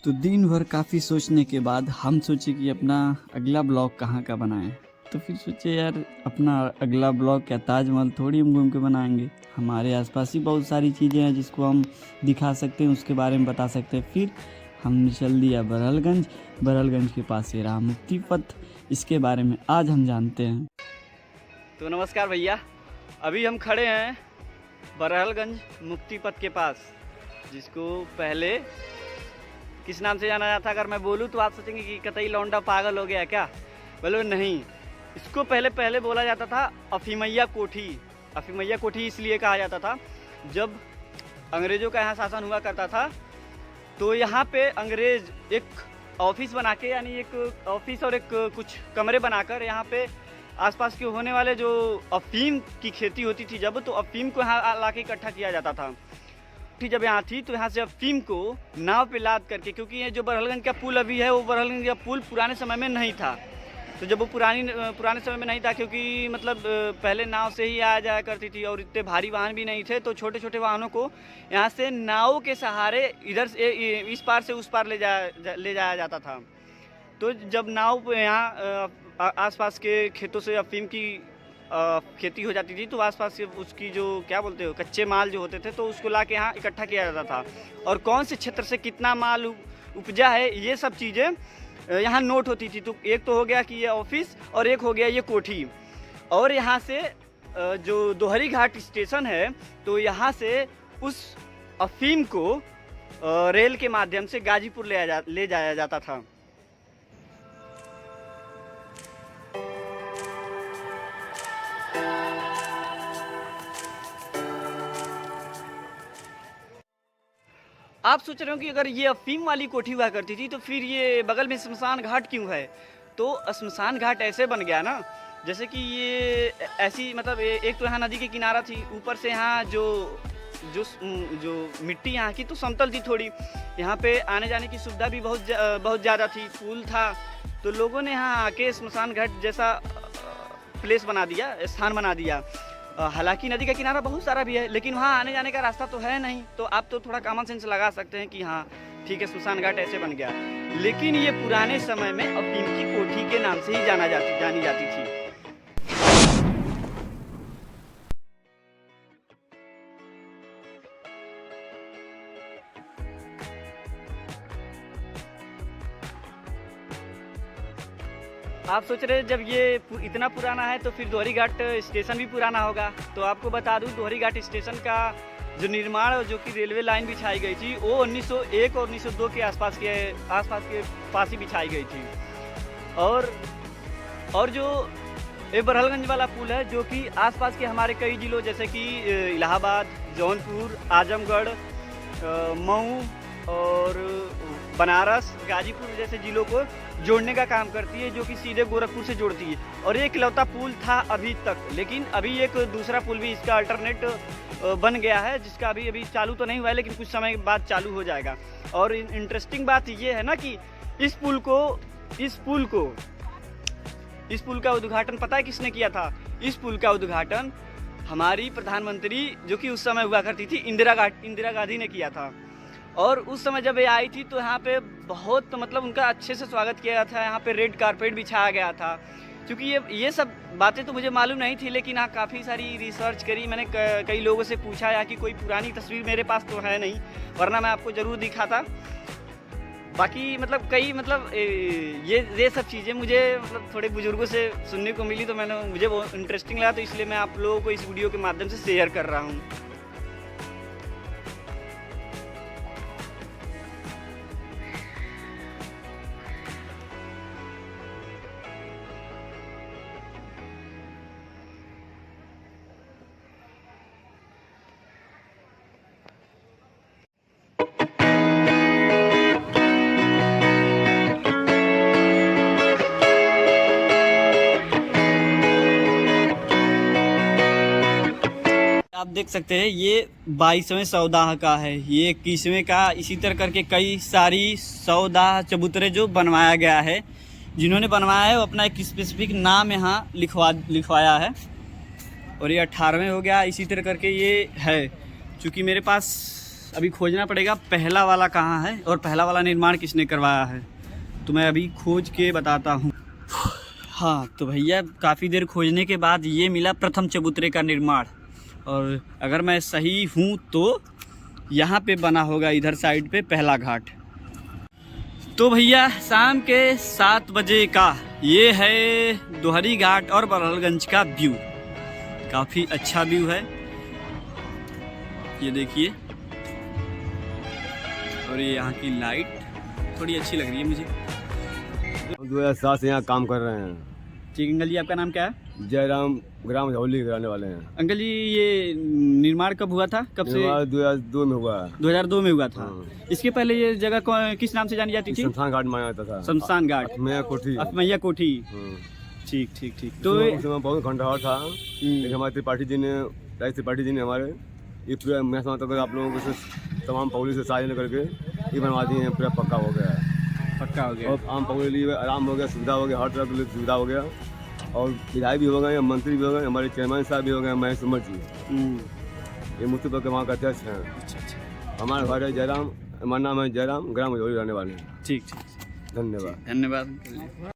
तो दिन भर काफ़ी सोचने के बाद हम सोचे कि अपना अगला ब्लॉग कहाँ का बनाएं। तो फिर सोचे यार अपना अगला ब्लॉग क्या ताजमहल थोड़ी हम घूम के बनाएंगे। हमारे आसपास ही बहुत सारी चीज़ें हैं जिसको हम दिखा सकते हैं, उसके बारे में बता सकते हैं। फिर हमने चल दिया बरहलगंज के पास ये रहा मुक्ति पथ, इसके बारे में आज हम जानते हैं। तो नमस्कार भैया, अभी हम खड़े हैं बरहलगंज मुक्ति पथ के पास, जिसको पहले किस नाम से जाना जाता। अगर मैं बोलूँ तो आप सोचेंगे कि कतई लौंडा पागल हो गया क्या। बोलो नहीं, इसको पहले बोला जाता था अफीमैया कोठी। अफीमैया कोठी इसलिए कहा जाता था, जब अंग्रेज़ों का यहाँ शासन हुआ करता था तो यहाँ पे अंग्रेज़ एक ऑफिस बना के, यानी एक ऑफिस और एक कुछ कमरे बनाकर यहाँ पे आसपास के होने वाले जो अफीम की खेती होती थी जब, तो अफीम को यहाँ ला के इकट्ठा किया जाता था। जब यहाँ थी तो यहाँ से अफीम को नाव पे लाद करके, क्योंकि ये जो बरहलगंज का पुल अभी है वो बरहलगंज का पुल पुराने समय में नहीं था। तो जब वो पुराने समय में नहीं था, क्योंकि मतलब पहले नाव से ही आया जाया करती थी और इतने भारी वाहन भी नहीं थे, तो छोटे छोटे वाहनों को यहाँ से नाव के सहारे इधर से इस पार से उस पार ले जाया जाता था। तो जब नाव यहाँ आसपास के खेतों से अफीम की खेती हो जाती थी, तो आसपास से उसकी जो क्या बोलते हो कच्चे माल जो होते थे, तो उसको ला के यहाँ इकट्ठा किया जाता था। और कौन से क्षेत्र से कितना माल उपजा है, ये सब चीज़ें यहाँ नोट होती थी। तो एक तो हो गया कि ये ऑफिस, और एक हो गया ये कोठी। और यहाँ से जो दोहरी घाट स्टेशन है, तो यहाँ से उस अफीम को रेल के माध्यम से गाजीपुर ले जाया जाता था। आप सोच रहे हो कि अगर ये अफीम वाली कोठी हुआ करती थी तो फिर ये बगल में शमशान घाट क्यों है। तो शमशान घाट ऐसे बन गया ना, जैसे कि ये ऐसी मतलब एक तो यहाँ नदी के किनारा थी, ऊपर से यहाँ जो मिट्टी यहाँ की तो समतल थी थोड़ी, यहाँ पे आने जाने की सुविधा भी बहुत ज़्यादा थी, पुल था। तो लोगों ने यहाँ आके शमशान घाट जैसा प्लेस बना दिया, स्थान बना दिया। हालांकि नदी का किनारा बहुत सारा भी है, लेकिन वहाँ आने जाने का रास्ता तो है नहीं। तो आप तो थोड़ा कॉमन सेंस लगा सकते हैं कि हाँ ठीक है, शमशान घाट ऐसे बन गया। लेकिन ये पुराने समय में अफीम की कोठी के नाम से ही जानी जाती थी। आप सोच रहे जब ये इतना पुराना है तो फिर दोहरी घाट स्टेशन भी पुराना होगा। तो आपको बता दूं, दोहरी घाट स्टेशन का जो निर्माण, जो कि रेलवे लाइन बिछाई गई थी, वो 1901 और 1902 के आसपास के पास ही बिछाई गई थी। और जो ये बरहलगंज वाला पुल है, जो कि आसपास के हमारे कई जिलों जैसे कि इलाहाबाद, जौनपुर, आजमगढ़, मऊ और बनारस, गाजीपुर जैसे जिलों को जोड़ने का काम करती है, जो कि सीधे गोरखपुर से जोड़ती है। और ये इकलौता पुल था अभी तक, लेकिन अभी एक दूसरा पुल भी इसका अल्टरनेट बन गया है, जिसका अभी चालू तो नहीं हुआ है, लेकिन कुछ समय बाद चालू हो जाएगा। और इंटरेस्टिंग बात ये है ना कि इस पुल का उद्घाटन पता है किसने किया था। इस पुल का उद्घाटन हमारी प्रधानमंत्री, जो कि उस समय हुआ करती थी, इंदिरा गांधी ने किया था। और उस समय जब ये आई थी तो यहाँ पे बहुत मतलब उनका अच्छे से स्वागत किया गया था। यहाँ पे रेड कारपेट बिछाया गया था। क्योंकि ये सब बातें तो मुझे मालूम नहीं थी, लेकिन हाँ काफ़ी सारी रिसर्च करी मैंने, कई लोगों से पूछा या कि कोई पुरानी तस्वीर मेरे पास तो है नहीं, वरना मैं आपको ज़रूर दिखाता। बाकी मतलब ये सब चीज़ें मुझे मतलब थोड़े बुजुर्गों से सुनने को मिली, तो मुझे वो इंटरेस्टिंग लगा, तो इसलिए मैं आप लोगों को इस वीडियो के माध्यम से शेयर कर रहा हूँ। आप देख सकते हैं ये 22वें सौदाह का है, ये 21वें का, इसी तरह करके कई सारी सौदाह चबूतरे जो बनवाया गया है। जिन्होंने बनवाया है वो अपना एक स्पेसिफिक नाम यहाँ लिखवाया है। और ये 18वें हो गया, इसी तरह करके ये है। चूँकि मेरे पास अभी खोजना पड़ेगा पहला वाला कहाँ है और पहला वाला निर्माण किसने करवाया है, तो मैं अभी खोज के बताता हूँ। हाँ तो भैया काफ़ी देर खोजने के बाद ये मिला प्रथम चबूतरे का निर्माण, और अगर मैं सही हूँ तो यहाँ पे बना होगा इधर साइड पे पहला घाट। तो भैया शाम के 7 बजे का ये है दोहरी घाट और बरहलगंज का व्यू। काफ़ी अच्छा व्यू है, ये देखिए। और ये यहाँ की लाइट थोड़ी अच्छी लग रही है मुझे। 2007 से यहाँ काम कर रहे हैं। ठीक अंकल जी, आपका नाम क्या है? जयराम ग्राम झौली के रहने वाले हैं। अंकल जी ये निर्माण कब हुआ था, कब से? 2002 में हुआ है। 2002 में हुआ था। हाँ। इसके पहले ये जगह किस नाम से जानी जाती थी? शमशान घाट माना जाता था। शमशान घाट, मैं कोठी। अफमैया कोठी। ठीक ठीक ठीक। तो उसमें बहुत खंडहर था, लेकिन हमारे त्रिपाठी जी ने, राज त्रिपाठी जी ने हमारे ये पूरा मैं समझता हूँ आप लोगों को तमाम पगड़ी से साझा करके ये बनवा दिए हैं, पूरा पक्का हो गया है। पक्का हो गया। और आम पगड़ी लिए आराम हो गया, सुविधा हो गया, हर तरह के लिए सुविधा हो गया। और विधायक भी हो गए, मंत्री भी हो गए, हमारे चेयरमैन साहब भी हो गए, महेश उमर जी, ये मुफ्ती के वहाँ का अध्यक्ष हैं। अच्छा। हमारा घर है जयराम, हमारा नाम है जयराम, ग्राम झौली रहने वाले हैं। ठीक ठीक, धन्यवाद। धन्यवाद।